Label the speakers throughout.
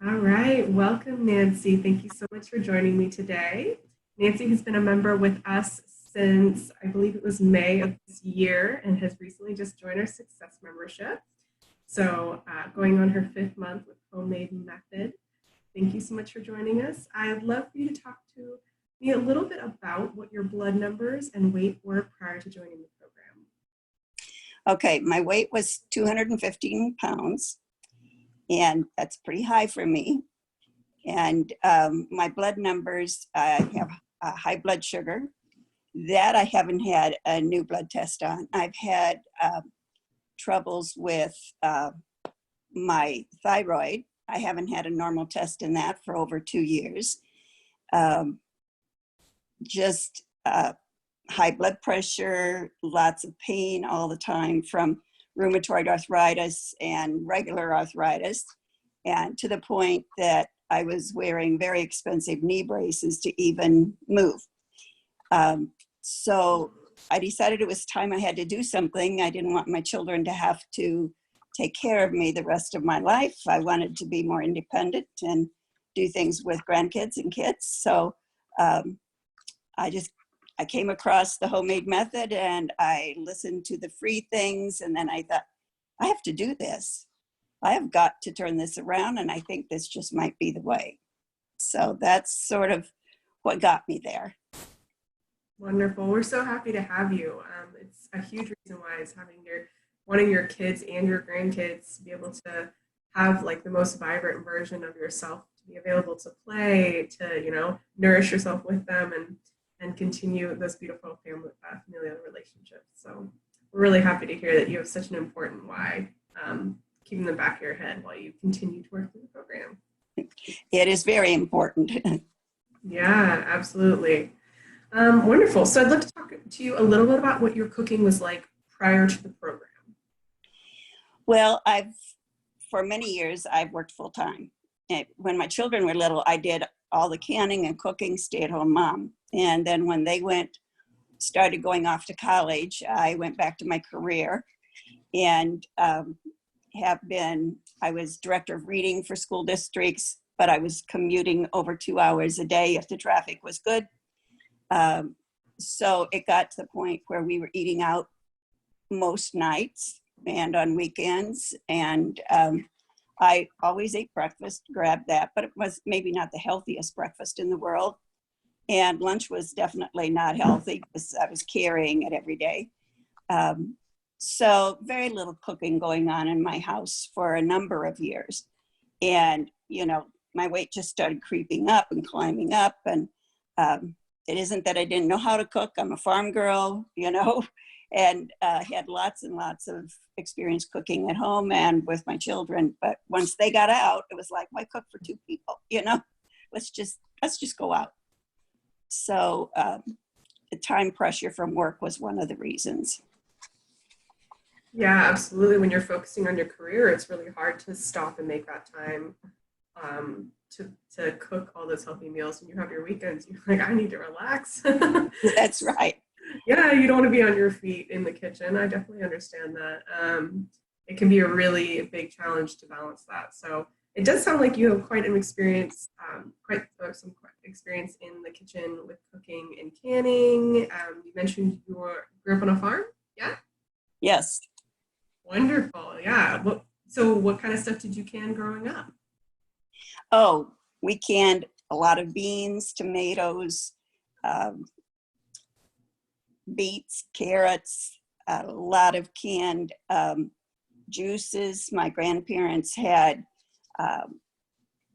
Speaker 1: All right, welcome, Nancy. Thank you so much for joining me today. Nancy has been a member with us since I believe it was May of this year and has recently just joined our Success membership. So, going on her fifth month with Homemade Method. Thank you so much for joining us. I'd love for you to talk to me a little bit about what your blood numbers and weight were prior to joining the program.
Speaker 2: Okay, my weight was 215 pounds, and that's pretty high for me. And my blood numbers, I have high blood sugar. That I haven't had a new blood test on. I've had troubles with my thyroid. I haven't had a normal test in that for over 2 years. Just high blood pressure, lots of pain all the time from rheumatoid arthritis and regular arthritis, and to the point that I was wearing very expensive knee braces to even move. So I decided it was time I had to do something. I didn't want my children to have to take care of me the rest of my life. I wanted to be more independent and do things with grandkids and kids. So I came across the Homemade Method and I listened to the free things. And then I thought, I have to do this. I have got to turn this around. And I think this just might be the way. So that's sort of what got me there.
Speaker 1: Wonderful. We're so happy to have you. It's a huge reason why is wanting your kids and your grandkids to be able to have like the most vibrant version of yourself, to be available to play, to, nourish yourself with them and continue those beautiful familial relationships. So we're really happy to hear that you have such an important why, keeping them back of your head while you continue to work through the program.
Speaker 2: It is very important.
Speaker 1: Yeah, absolutely. Wonderful. So I'd love to talk to you a little bit about what your cooking was like prior to the program.
Speaker 2: Well, for many years, I've worked full time. When my children were little, I did all the canning and cooking, stay-at-home mom. And then when they started going off to college, I went back to my career and I was director of reading for school districts, but I was commuting over 2 hours a day if the traffic was good. So it got to the point where we were eating out most nights and on weekends. And I always ate breakfast, grabbed that, but it was maybe not the healthiest breakfast in the world. And lunch was definitely not healthy because I was carrying it every day. So very little cooking going on in my house for a number of years. And, my weight just started creeping up and climbing up. And it isn't that I didn't know how to cook. I'm a farm girl, and had lots and lots of experience cooking at home and with my children. But once they got out, it was like, why cook for 2 people? Let's just go out. So the time pressure from work was one of the reasons.
Speaker 1: Yeah, absolutely. When you're focusing on your career, it's really hard to stop and make that time to cook all those healthy meals. When you have your weekends, you're like, I need to relax.
Speaker 2: That's right.
Speaker 1: Yeah, you don't want to be on your feet in the kitchen. I definitely understand that. It can be a really big challenge to balance that. So it does sound like you have quite some experience in the kitchen with cooking and canning. You mentioned you grew up on a farm. Yeah.
Speaker 2: Yes.
Speaker 1: Wonderful. Yeah. So what kind of stuff did you can growing up?
Speaker 2: Oh, we canned a lot of beans, tomatoes, beets, carrots, a lot of canned juices. My grandparents had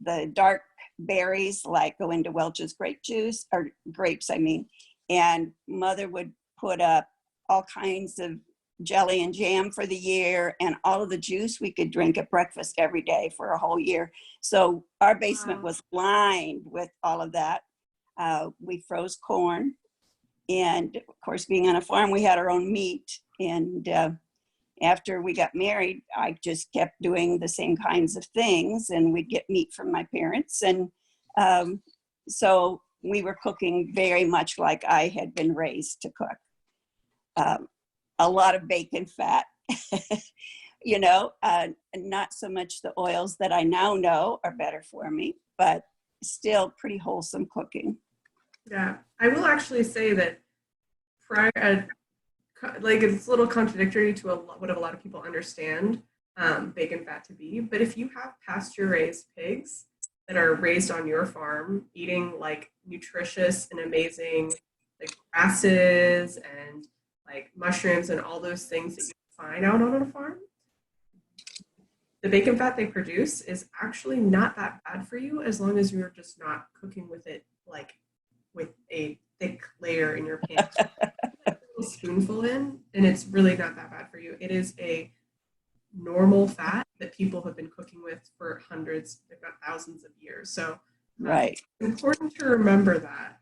Speaker 2: the dark berries, like go into Welch's grape juice, or grapes, and Mother would put up all kinds of jelly and jam for the year, and all of the juice we could drink at breakfast every day for a whole year. So our basement was lined with all of that. We froze corn. And of course, being on a farm, we had our own meat. And after we got married, I just kept doing the same kinds of things, and we'd get meat from my parents. And so we were cooking very much like I had been raised to cook. A lot of bacon fat. you know, not so much the oils that I now know are better for me, but still pretty wholesome cooking.
Speaker 1: Yeah, I will actually say that prior, like it's a little contradictory to what a lot of people understand bacon fat to be. But if you have pasture raised pigs that are raised on your farm, eating like nutritious and amazing like grasses and like mushrooms and all those things that you find out on a farm, the bacon fat they produce is actually not that bad for you as long as you're just not cooking with it like with a thick layer in your pan. Like a little spoonful in, and it's really not that bad for you. It is a normal fat that people have been cooking with for hundreds, if not thousands of years. So
Speaker 2: Right.
Speaker 1: it's important to remember that.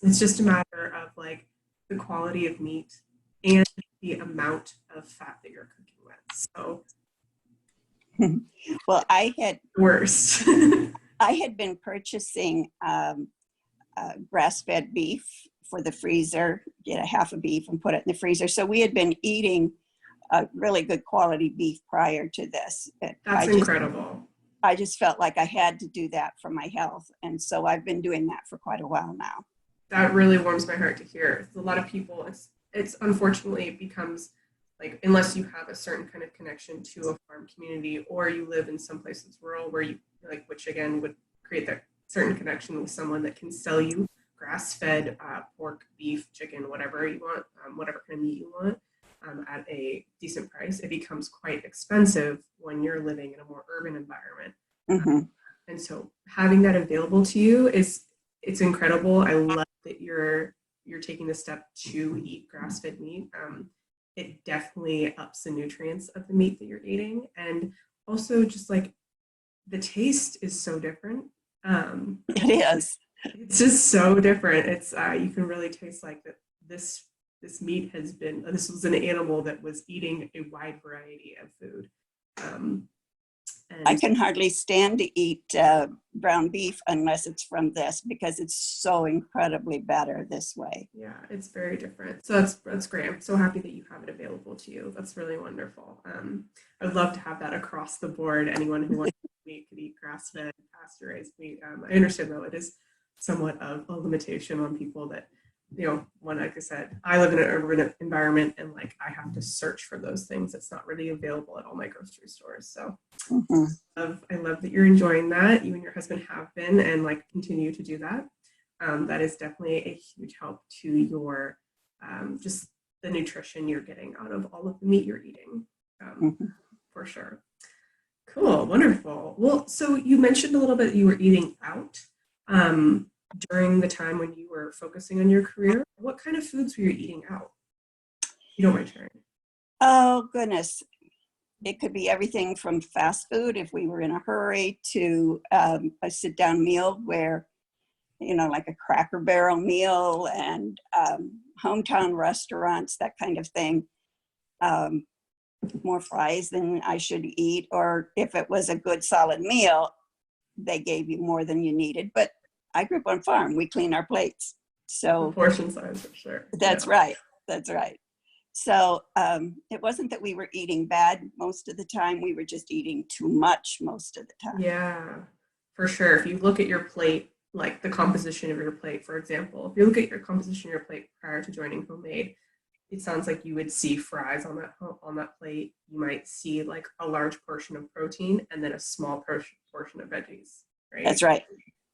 Speaker 1: It's just a matter of like the quality of meat and the amount of fat that you're cooking with. So
Speaker 2: Well,
Speaker 1: worse.
Speaker 2: I had been purchasing grass-fed beef for the freezer, get a half a beef and put it in the freezer. So we had been eating a really good quality beef prior to this.
Speaker 1: That's incredible.
Speaker 2: I just felt like I had to do that for my health. And so I've been doing that for quite a while now.
Speaker 1: That really warms my heart to hear. A lot of people, it's unfortunately it becomes like, unless you have a certain kind of connection to a farm community or you live in some place that's rural where you like, which again would create that certain connection with someone that can sell you grass-fed pork, beef, chicken, whatever you want, whatever kind of meat you want, at a decent price. It becomes quite expensive when you're living in a more urban environment.
Speaker 2: Mm-hmm.
Speaker 1: And so having that available to you it's incredible. I love that you're taking the step to eat grass-fed meat. It definitely ups the nutrients of the meat that you're eating, and also just like the taste is so different.
Speaker 2: It is.
Speaker 1: It's just so different. It's you can really taste like that this meat has been, this was an animal that was eating a wide variety of food.
Speaker 2: I can hardly stand to eat ground beef unless it's from this because it's so incredibly better this way.
Speaker 1: Yeah, it's very different. So that's great. I'm so happy that you have it available to you. That's really wonderful. I would love to have that across the board. Anyone who wants meat could eat grass-fed, pasture-raised meat. I understand though it is somewhat of a limitation on people that, you know, when, like I said, I live in an urban environment and like I have to search for those things. It's not really available at all my grocery stores. So I love that you're enjoying that. You and your husband have been and like continue to do that. That is definitely a huge help to your just the nutrition you're getting out of all of the meat you're eating, for sure. Cool, wonderful. Well, so you mentioned a little bit that you were eating out during the time when you were focusing on your career. What kind of foods were you eating out? You don't mind sharing.
Speaker 2: Oh, goodness. It could be everything from fast food if we were in a hurry to a sit-down meal where, you know, like a Cracker Barrel meal and hometown restaurants, that kind of thing. More fries than I should eat, or if it was a good solid meal, they gave you more than you needed. But I grew up on a farm. We clean our plates. So
Speaker 1: the portion size, for sure.
Speaker 2: That's right. That's right. So it wasn't that we were eating bad most of the time. We were just eating too much most of the time.
Speaker 1: Yeah, for sure. If you look at your plate, like the composition of your plate, for example, if you look at your composition of your plate prior to joining Homemade, it sounds like you would see fries on that plate. You might see like a large portion of protein and then a small portion of veggies, right?
Speaker 2: That's right.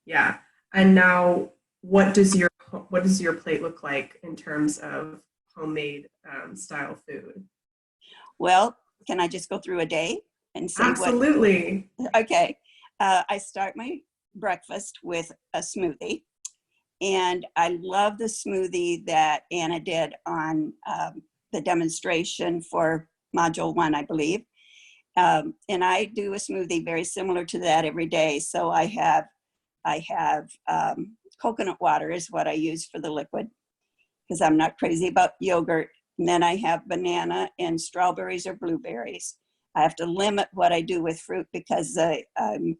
Speaker 1: Yeah. And now what does your plate look like in terms of homemade style food?
Speaker 2: Well, can I just go through a day and say
Speaker 1: Absolutely.
Speaker 2: Okay. I start my breakfast with a smoothie. And I love the smoothie that Anna did on the demonstration for Module 1, I believe. And I do a smoothie very similar to that every day. So I have coconut water is what I use for the liquid because I'm not crazy about yogurt. And then I have banana and strawberries or blueberries. I have to limit what I do with fruit because I'm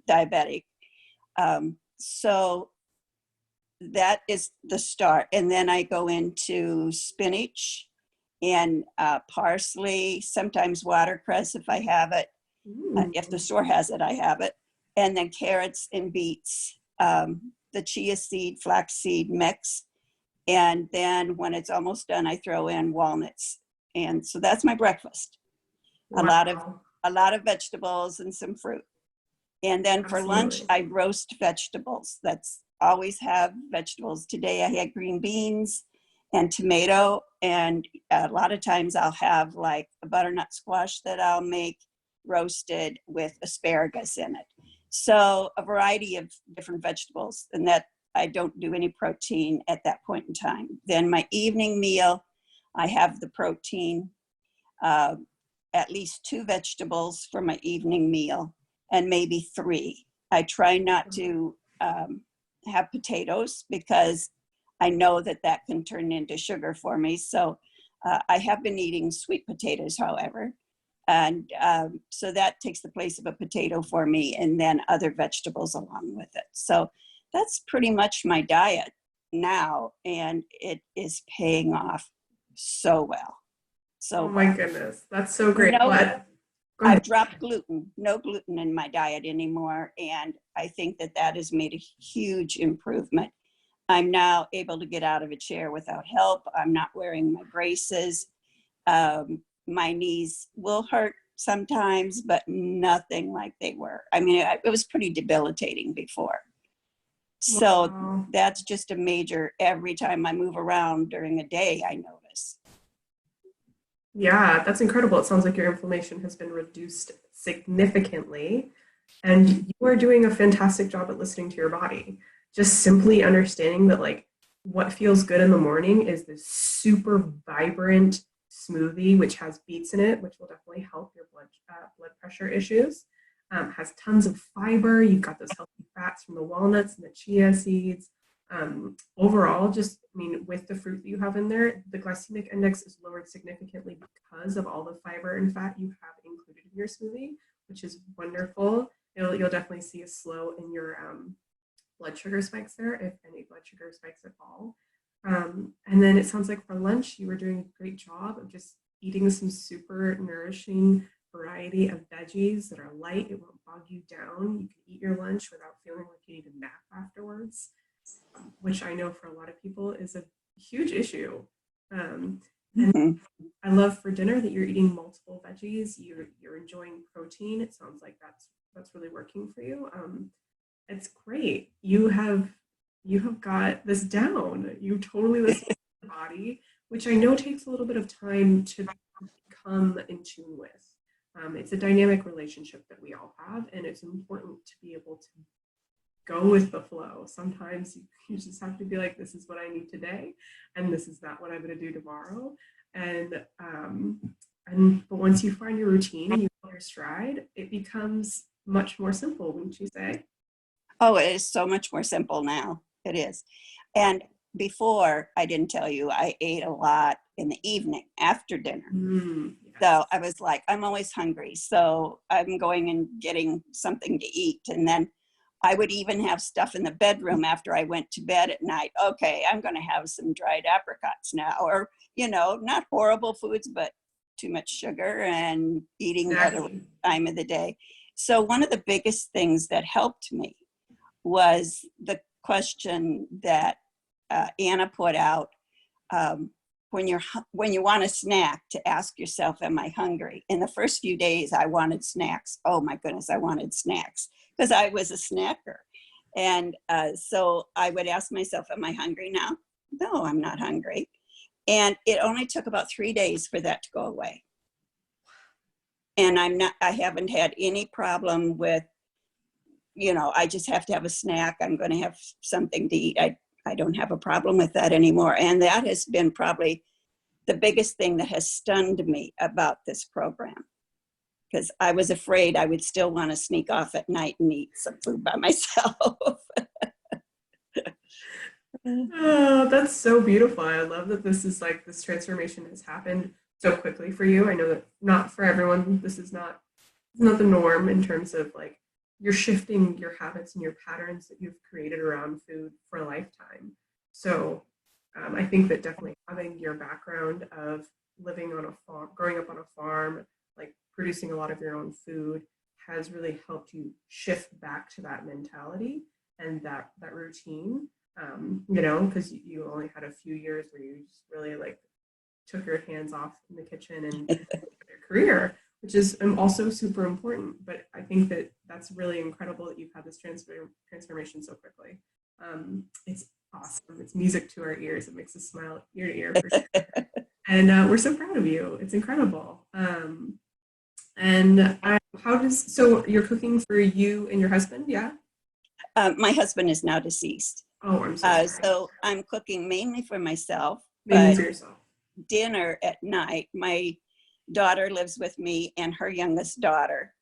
Speaker 2: diabetic. So that is the start. And then I go into spinach and parsley, sometimes watercress if I have it.
Speaker 1: Ooh.
Speaker 2: If the store has it, I have it. And then carrots and beets, the chia seed, flaxseed mix. And then when it's almost done, I throw in walnuts. And so that's my breakfast.
Speaker 1: Wow.
Speaker 2: A lot of vegetables and some fruit. And then for lunch,
Speaker 1: Absolutely.
Speaker 2: I roast vegetables. That's always have vegetables. Today I had green beans and tomato. And a lot of times I'll have like a butternut squash that I'll make roasted with asparagus in it. So a variety of different vegetables, and that I don't do any protein at that point in time. Then my evening meal, I have the protein, uh, at least 2 vegetables for my evening meal, and maybe 3. I try not to have potatoes because I know that that can turn into sugar for me. So I have been eating sweet potatoes, however. And so that takes the place of a potato for me, and then other vegetables along with it. So that's pretty much my diet now, and it is paying off so well.
Speaker 1: Oh
Speaker 2: So
Speaker 1: my
Speaker 2: well.
Speaker 1: goodness. That's so great.
Speaker 2: No,
Speaker 1: What? Go
Speaker 2: I've
Speaker 1: ahead.
Speaker 2: dropped gluten, no gluten in my diet anymore. And I think that that has made a huge improvement. I'm now able to get out of a chair without help. I'm not wearing my braces. My knees will hurt sometimes, but nothing like they were. I mean, it was pretty debilitating before. So
Speaker 1: Wow.
Speaker 2: that's just a major, every time I move around during a day, I notice.
Speaker 1: Yeah, that's incredible. It sounds like your inflammation has been reduced significantly, and you are doing a fantastic job at listening to your body. Just simply understanding that, like, what feels good in the morning is this super vibrant smoothie, which has beets in it, which will definitely help your blood pressure issues. Has tons of fiber. You've got those healthy fats from the walnuts and the chia seeds. Overall, just, I mean, with the fruit that you have in there, the glycemic index is lowered significantly because of all the fiber and fat you have included in your smoothie, which is wonderful. You'll definitely see a slow in your blood sugar spikes there, if any blood sugar spikes at all. And then it sounds like for lunch, you were doing a great job of just eating some super nourishing variety of veggies that are light. It won't bog you down. You can eat your lunch without feeling like you need a nap afterwards, which I know for a lot of people is a huge issue. Um, and
Speaker 2: Mhm.
Speaker 1: I love for dinner that you're eating multiple veggies. You're enjoying protein. It sounds like that's really working for you. It's great. You have got this down. You totally listen to your body, which I know takes a little bit of time to become in tune with. It's a dynamic relationship that we all have, and it's important to be able to go with the flow. Sometimes you just have to be like, this is what I need today, and this is not what I'm going to do tomorrow. And but once you find your routine and you find your stride, it becomes much more simple, wouldn't you say?
Speaker 2: Oh, it is so much more simple now. It is. And before, I didn't tell you, I ate a lot in the evening after dinner.
Speaker 1: Yes.
Speaker 2: So I was like, I'm always hungry. So I'm going and getting something to eat. And then I would even have stuff in the bedroom after I went to bed at night. Okay, I'm going to have some dried apricots now. Or, not horrible foods, but too much sugar and eating at a
Speaker 1: Exactly.
Speaker 2: time of the day. So one of the biggest things that helped me was the question that Anna put out, um, when you want a snack, to ask yourself, am I hungry? In the first few days, I wanted snacks. Oh my goodness, I wanted snacks because I was a snacker. And so I would ask myself, am I hungry now? No, I'm not hungry. And it only took about 3 days for that to go away. And I haven't had any problem with, I just have to have a snack. I'm going to have something to eat. I don't have a problem with that anymore. And that has been probably the biggest thing that has stunned me about this program, because I was afraid I would still want to sneak off at night and eat some food by myself.
Speaker 1: Oh, that's so beautiful. I love that this transformation has happened so quickly for you. I know that not for everyone, this is not the norm in terms of like you're shifting your habits and your patterns that you've created around food for a lifetime. So I think that definitely having your background of living on a farm, growing up on a farm, like producing a lot of your own food has really helped you shift back to that mentality and that routine. You know, because you only had a few years where you just really like took your hands off in the kitchen and your career, which is also super important. But I think that that's really incredible that you've had this transformation so quickly. It's awesome. It's music to our ears. It makes us smile ear to ear for sure. And we're so proud of you. It's incredible. And how does so you're cooking for you and your husband? Yeah.
Speaker 2: My husband is now deceased.
Speaker 1: Oh, I'm so sorry.
Speaker 2: So I'm cooking mainly for myself,
Speaker 1: Mainly
Speaker 2: but
Speaker 1: for yourself.
Speaker 2: dinner at night, my daughter lives with me and her youngest daughter.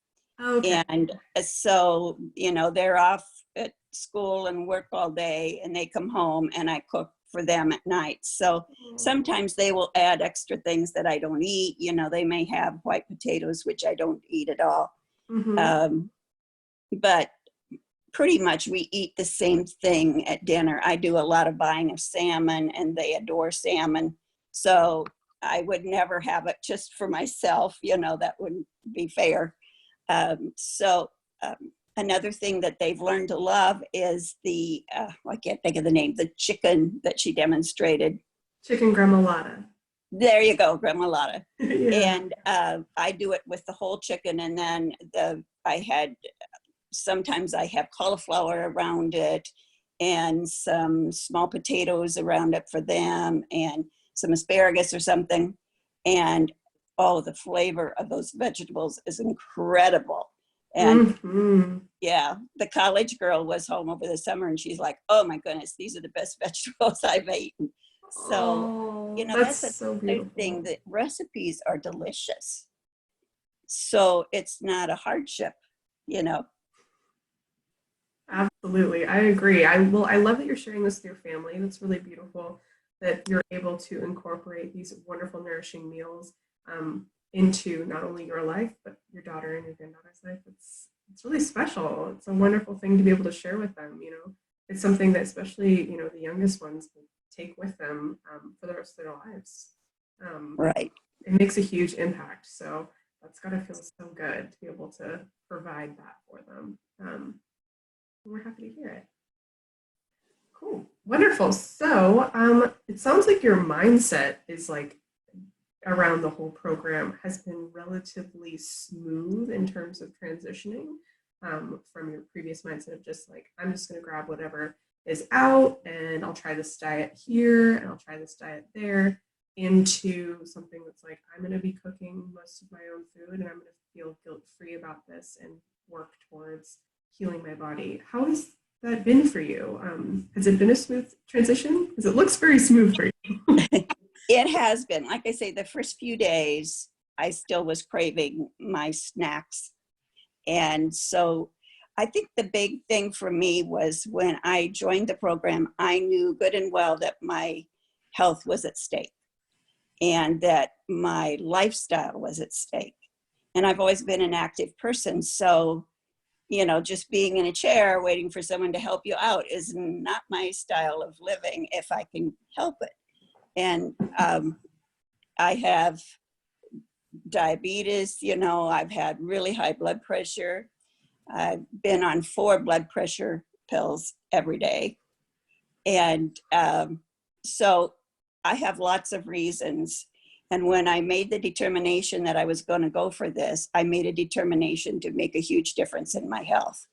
Speaker 1: Okay.
Speaker 2: And so, you know, they're off at school and work all day and they come home and I cook for them at night. So sometimes they will add extra things that I don't eat. You know, they may have white potatoes, which I don't eat at all. But pretty much we eat the same thing at dinner. I do a lot of buying of salmon and they adore salmon. So I would never have it just for myself. You know, that wouldn't be fair. Another thing that they've learned to love is I can't think of the name, the chicken that she demonstrated.
Speaker 1: Chicken gremolata.
Speaker 2: There you go, gremolata.
Speaker 1: Yeah.
Speaker 2: And I do it with the whole chicken, and then sometimes I have cauliflower around it and some small potatoes around it for them and some asparagus or something. And oh, the flavor of those vegetables is incredible. And yeah, the college girl was home over the summer and she's like, oh my goodness, these are the best vegetables I've eaten. So, you know, that's
Speaker 1: so
Speaker 2: another thing, that recipes are delicious. So it's not a hardship, you know.
Speaker 1: Absolutely. I agree. I love that you're sharing this with your family. That's really beautiful that you're able to incorporate these wonderful, nourishing meals into not only your life, but your daughter and your granddaughter's life. It's really special. It's a wonderful thing to be able to share with them. You know, it's something that especially, you know, the youngest ones will take with them for the rest of their lives.
Speaker 2: Right.
Speaker 1: It makes a huge impact. So that's got to feel so good to be able to provide that for them. We're happy to hear it. Cool. Wonderful. So it sounds like your mindset is like around the whole program has been relatively smooth in terms of transitioning from your previous mindset of just like, I'm just going to grab whatever is out and I'll try this diet here and I'll try this diet there, into something that's like, I'm going to be cooking most of my own food and I'm going to feel guilt-free about this and work towards healing my body. How has that been for you? Has it been a smooth transition? Because it looks very smooth for you.
Speaker 2: It has been. Like I say, the first few days, I still was craving my snacks. And so I think the big thing for me was when I joined the program, I knew good and well that my health was at stake and that my lifestyle was at stake. And I've always been an active person. So, you know, just being in a chair waiting for someone to help you out is not my style of living if I can help it. And I have diabetes, you know, I've had really high blood pressure. I've been on 4 blood pressure pills every day. And so I have lots of reasons. And when I made the determination that I was going to go for this, I made a determination to make a huge difference in my health.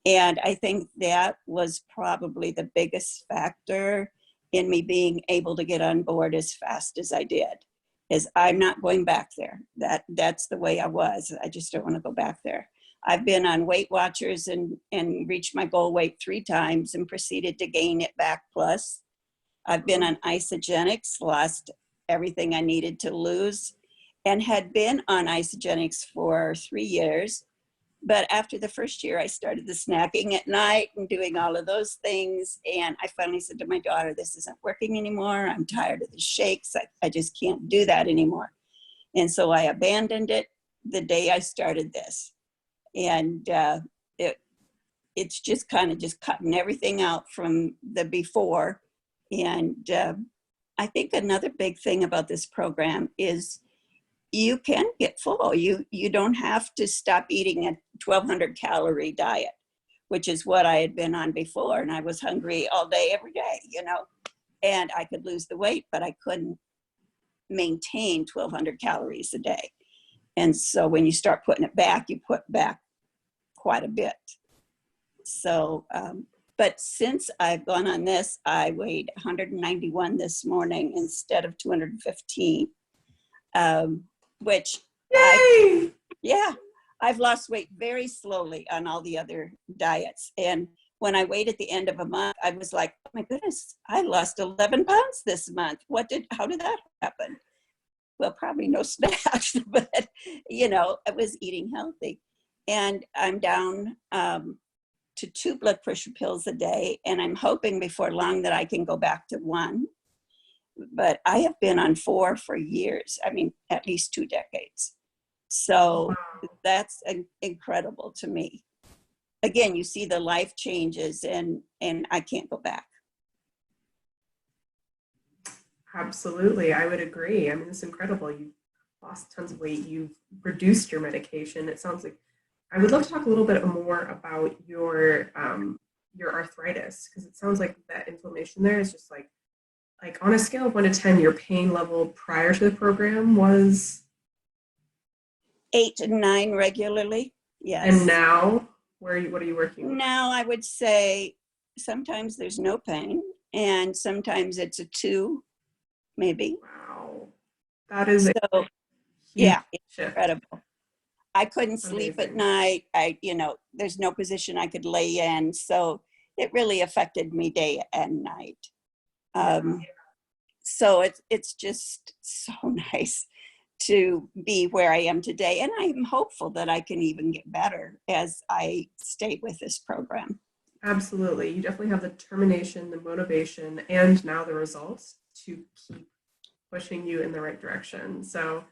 Speaker 2: And I think that was probably the biggest factor in me being able to get on board as fast as I did, is I'm not going back there. That's the way I was. I just don't want to go back there. I've been on Weight Watchers and reached my goal weight 3 times and proceeded to gain it back plus. I've been on isogenics, lost everything I needed to lose, and had been on isogenics for 3 years. But after the first year, I started the snacking at night and doing all of those things. And I finally said to my daughter, this isn't working anymore. I'm tired of the shakes. I just can't do that anymore. And so I abandoned it the day I started this. And it's just kind of just cutting everything out from the before. And I think another big thing about this program is you can get full. You don't have to stop eating a 1,200 calorie diet, which is what I had been on before. And I was hungry all day, every day, and I could lose the weight, but I couldn't maintain 1,200 calories a day. And so when you start putting it back, you put back quite a bit. So, but since I've gone on this, I weighed 191 this morning instead of 215, which
Speaker 1: Yay!
Speaker 2: I've lost weight very slowly on all the other diets. And when I weighed at the end of a month, I was like, oh my goodness, I lost 11 pounds this month. How did that happen? Well, probably no snacks, but I was eating healthy. And I'm down to 2 blood pressure pills a day. And I'm hoping before long that I can go back to 1. But I have been on 4 for years. I mean, at least 2 decades. So that's incredible to me. Again, you see the life changes and I can't go back.
Speaker 1: Absolutely. I would agree. I mean, it's incredible. You've lost tons of weight. You've reduced your medication. It sounds like I would love to talk a little bit more about your arthritis, because it sounds like that inflammation there is just like on a scale of 1 to 10, your pain level prior to the program was
Speaker 2: 8 to 9 regularly. Yes.
Speaker 1: And now, what are you working with?
Speaker 2: Now I would say sometimes there's no pain, and sometimes it's a 2, maybe.
Speaker 1: Wow, that is
Speaker 2: so. Yeah, it's incredible. I couldn't sleep at night. There's no position I could lay in, so it really affected me day and night. So it's just so nice to be where I am today. And I'm hopeful that I can even get better as I stay with this program.
Speaker 1: Absolutely. You definitely have the determination, the motivation, and now the results to keep pushing you in the right direction. So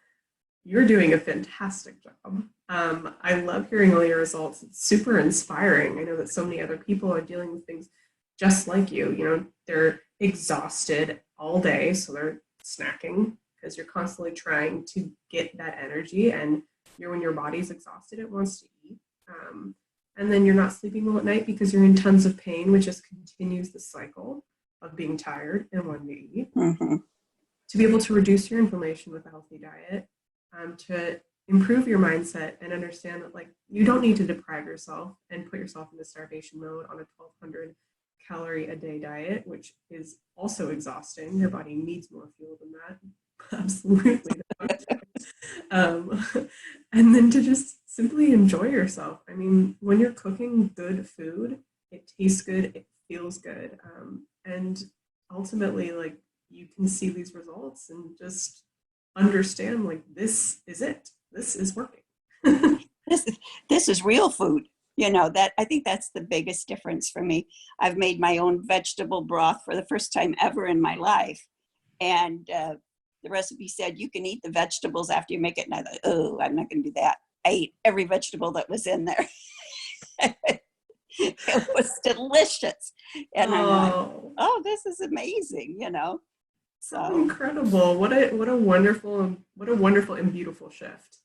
Speaker 1: you're doing a fantastic job. I love hearing all your results. It's super inspiring. I know that so many other people are dealing with things just like you. They're exhausted all day, so they're snacking because you're constantly trying to get that energy, and when your body's exhausted, it wants to eat. And then you're not sleeping well at night because you're in tons of pain, which just continues the cycle of being tired and wanting to eat.
Speaker 2: Mm-hmm.
Speaker 1: To be able to reduce your inflammation with a healthy diet, to improve your mindset and understand that you don't need to deprive yourself and put yourself into starvation mode on a 1,200 calorie a day diet, which is also exhausting. Your body needs more fuel than that. Absolutely. And then to just simply enjoy yourself. I mean, when you're cooking good food, it tastes good, it feels good. And ultimately, you can see these results and just understand this is it. This is working.
Speaker 2: This is real food. That I think that's the biggest difference for me. I've made my own vegetable broth for the first time ever in my life. And the recipe said you can eat the vegetables after you make it. And I thought, oh, I'm not going to do that. I ate every vegetable that was in there. It was delicious. And I'm like, oh, this is amazing, So
Speaker 1: how incredible. What a wonderful and beautiful shift.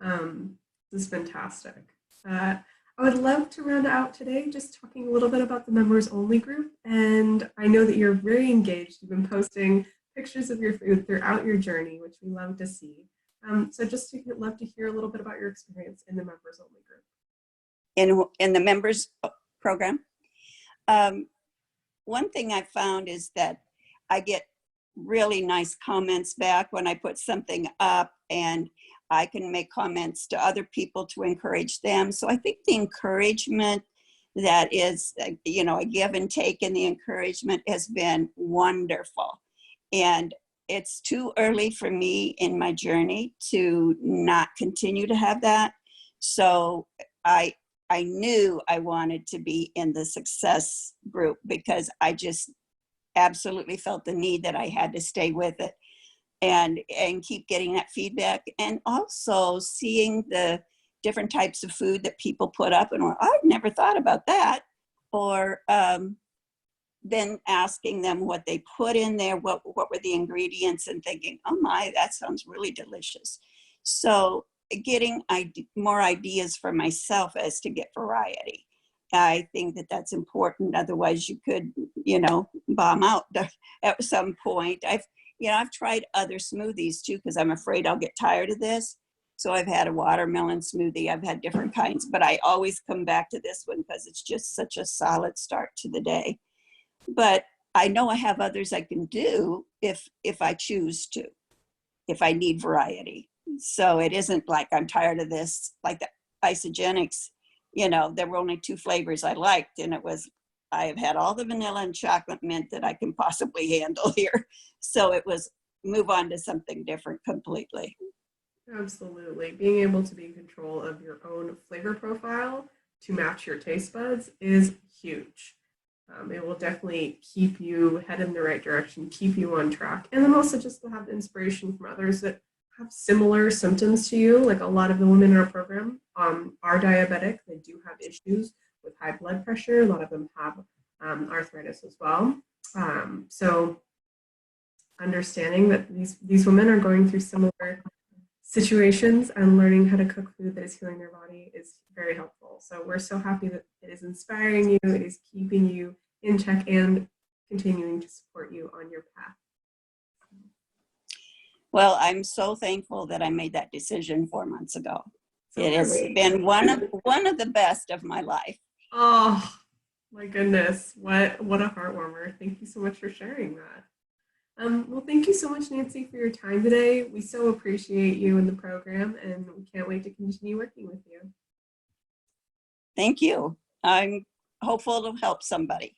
Speaker 1: This is fantastic. I would love to round out today just talking a little bit about the members only group. And I know that you're very engaged. You've been posting pictures of your food throughout your journey, which we love to see. So just love to hear a little bit about your experience in the members only group.
Speaker 2: In the members program, one thing I found is that I get really nice comments back when I put something up, and I can make comments to other people to encourage them. So I think the encouragement that is, a give and take, and the encouragement has been wonderful. And it's too early for me in my journey to not continue to have that. So I knew I wanted to be in the success group because I just absolutely felt the need that I had to stay with it and keep getting that feedback, and also seeing the different types of food that people put up and I've never thought about that, or then asking them what they put in there, what were the ingredients, and thinking, oh my, that sounds really delicious. So getting more ideas for myself as to get variety. I think that that's important. Otherwise you could, bomb out at some point. I've tried other smoothies too, because I'm afraid I'll get tired of this. So I've had a watermelon smoothie. I've had different kinds, but I always come back to this one because it's just such a solid start to the day. But I know I have others I can do if I choose to, if I need variety. So it isn't like I'm tired of this, like the isogenics, there were only 2 flavors I liked, and I have had all the vanilla and chocolate mint that I can possibly handle here. So it was move on to something different completely.
Speaker 1: Absolutely. Being able to be in control of your own flavor profile to match your taste buds is huge. It will definitely keep you head in the right direction, keep you on track. And then also just to have inspiration from others that have similar symptoms to you. Like a lot of the women in our program are diabetic. They do have issues with high blood pressure. A lot of them have arthritis as well. So understanding that these women are going through similar situations and learning how to cook food that is healing their body is very helpful. So we're so happy that it is inspiring you, it is keeping you in check and continuing to support you on your path.
Speaker 2: Well, I'm so thankful that I made that decision 4 months ago.
Speaker 1: So
Speaker 2: it has been one of the best of my life.
Speaker 1: Oh my goodness, what a heartwarmer. Thank you so much for sharing that. Well, thank you so much, Nancy, for your time today. We so appreciate you in the program, and we can't wait to continue working with you.
Speaker 2: Thank you. I'm hopeful it'll help somebody.